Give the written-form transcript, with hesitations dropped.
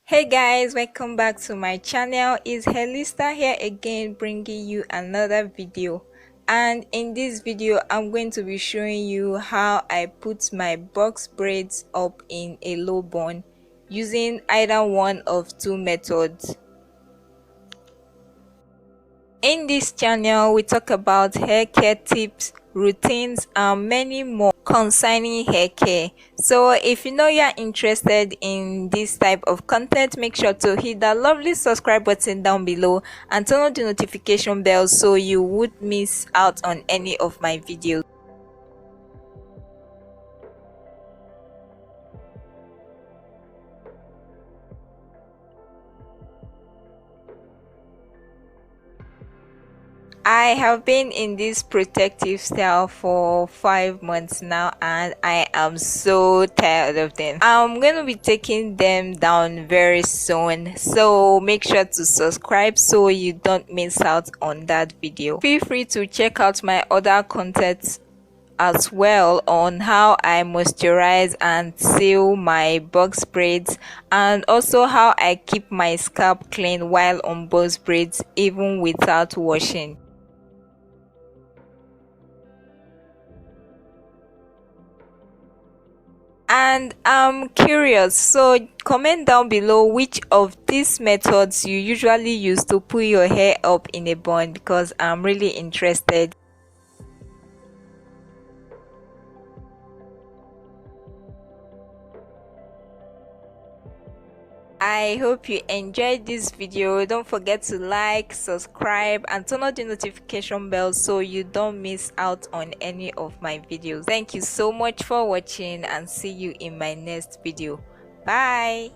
Hey guys, welcome back to my channel. It's Hairlista here again, bringing you another video. And in this video I'm going to be showing you how I put my box braids up in a low bun using either one of two methods. In this channel we talk about hair care tips, routines and many more concerning hair care. So if you know you're interested in this type of content, make sure to hit that lovely subscribe button down below and turn on the notification bell so you would miss out on any of my videos. I have been in this protective style for 5 months now and I am so tired of them. I'm gonna be taking them down very soon, so make sure to subscribe so you don't miss out on that video. Feel free to check out my other content as well on how I moisturize and seal my box braids, and also how I keep my scalp clean while on box braids even without washing. And I'm curious, so comment down below which of these methods you usually use to put your hair up in a bun, because I'm really interested. I hope you enjoyed this video. Don't forget to like, subscribe and turn on the notification bell so you don't miss out on any of my videos. Thank you so much for watching and see you in my next video. Bye.